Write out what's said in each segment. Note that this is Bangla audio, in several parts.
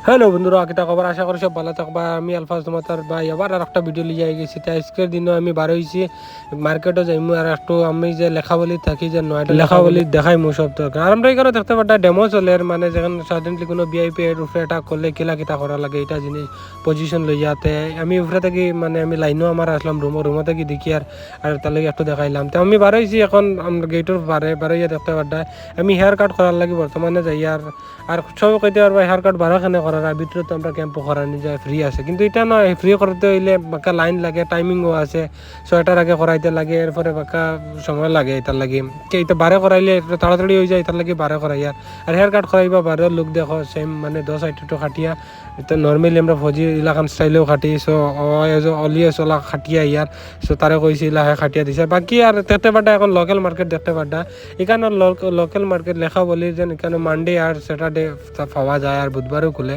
হ্যালো বন্ধুরা, কিতা খবর? আশা করি সব ভালো থাকবা। আমি আলফাজ তোমার ভাই আবার আর একটা ভিডিও লিয়ে গেছি। তাই আজকের দিনও আমি বার হয়েছি মার্কেটে যাইমু আর একটু আমি যে লেখাবলি থাকি যে নয়টা লেখাবলি দেখাই মু সব দরকার। আর আমরা এখানে দেখতে পাটা ডেমো চলে মানে যেখানে সাডেনলি কোনো ভিআইপি এর উপরে এটা করলে কিলা কিতা করা লাগে এটা জিনিস পজিশন লই যাতে আমি উপরে থেকে মানে আমি লাইনও আমার আসলাম রুমে থেকে দেখি আর তার লাগে একটু দেখাইলাম। তো আমি বার হয়েছি এখন আমরা গেটের বার হইয়া দেখতে পাটা আমি হেয়ার কাট করার লাগে বর্তমানে যাই আর সব কইতে পারবা হেয়ার কাট বারোখানে করার আর ভিতরে তো আমরা ক্যাম্পও করানি যায় ফ্রি আছে, কিন্তু এটা নয় ফ্রি করতে হইলে বাঁকা লাইন লাগে, টাইমিংও আছে, 6টার আগে করাইতে লাগে, এরপরে বাঁকা সময় লাগে এটার লাগে। এটা বারে করাইলে তাড়াতাড়ি হয়ে যায়, এটার লাগে বারে করাই আর হেয়ার কাট করাইবা বারে লুক দেখো সেম মানে 10 আইটেটো খাটিয়া। এটা নর্মালি আমরা ফৌজি এলাকান স্টাইলেও খাটি, সো অলিয়ে চলা খাটিয়া সো তারে কইছিল হ্যাঁ খাটিয়া দিছে। বাকি আর দেখতে পাড্ডা এখন লোকাল মার্কেট দেখতে পাড্ডা এখানে লোকাল মার্কেট লেখা বলি যে এখানে মানডে আর স্যাটারডে পাওয়া যায় আর বুধবারও খুলে।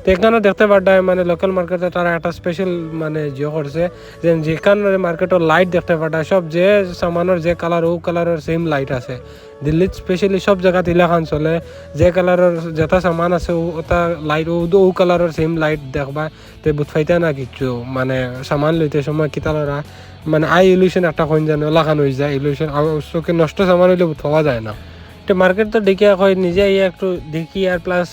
তো এখানে দেখতে পাড্ডা মানে লোকাল মার্কেটে তারা একটা স্পেশাল মানে করছে যে যেখানে মার্কেটের লাইট দেখতে পাড্ডা সব যে সামানের যে কালার ও কালারের সেম লাইট আছে। দিল্লিত স্পেশালি সব জায়গাত ইলাখান চলে যে কালারের যেটা সামান আছে ওটা লাইট ও কালারের সেম লাইট দেখবা তো বুঝ পাইতে না কিচ্ছু মানে সামান লইতে সময় কিতালরা মানে ইলিউশন একটা কইন জানে ওলাখান হয়ে যায় ইলিউশন চোখে নষ্ট সামান হইলে পাওয়া যায় না। তো মার্কেট তো দেখি হয় নিজে একটু দেখি আর প্লাস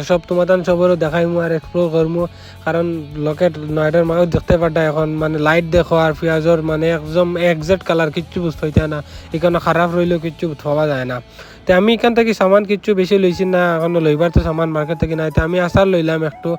সব তোমাদের সবরও দেখাইমু আর এক্সপ্লোর করমু, কারণ লোকের নয়টার মাঝে দেখতে পাটা এখন মানে লাইট দেখো আর পেঁয়াজর মানে একদম একজ্যাক্ট কালার কিচ্ছু বুঝ পাইতে না, এখানে খারাপ রইলেও কিচ্ছু পাওয়া যায় না। তো আমি এখান থেকে সামান কিচ্ছু বেশি লইছি না, এখন লইবার তো সামান মার্কেট থেকে নাই। তো আমি আচার লইলাম একটু,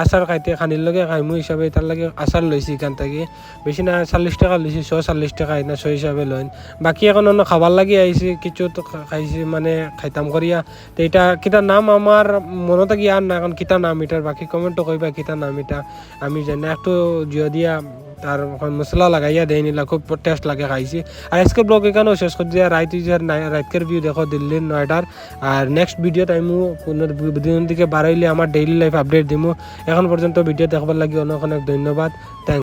আচার খাইতে খানির লগে খাইমু হিসাবে তার লাগে আচার লইছি এখান থেকে। বেশি না 40 টাকা লইছি, 140 টাকা না 100 হিসাবে লইন। বাকি এখন অন্য খাবার লাগি আইছি কিছু তো খাইছি মানে খাইতাম করিয়া। তো এটা কিতা নাম আমার মনে থাকি আর না এখন কিতা নাম এটার, বাকি কমেন্টও কইবা কিতা নাম এটা আমি জানি। একটু জিও দিয়া তার মশলা লাগাইয়া দেয় নিলা, খুব টেস্ট লাগে খাইছি। আর আজকের ব্লগ এখানেও শেষ করে দিয়া রাইতের ভিউ দেখো দিল্লির নয়টার। আর নেক্সট ভিডিওত আমি কোনো দিন থেকে বাড়াইলে আমার ডেইলি লাইফ আপডেট দিমু। এখন পর্যন্ত ভিডিও দেখবার লাগি অনেক অনেক ধন্যবাদ। থ্যাংক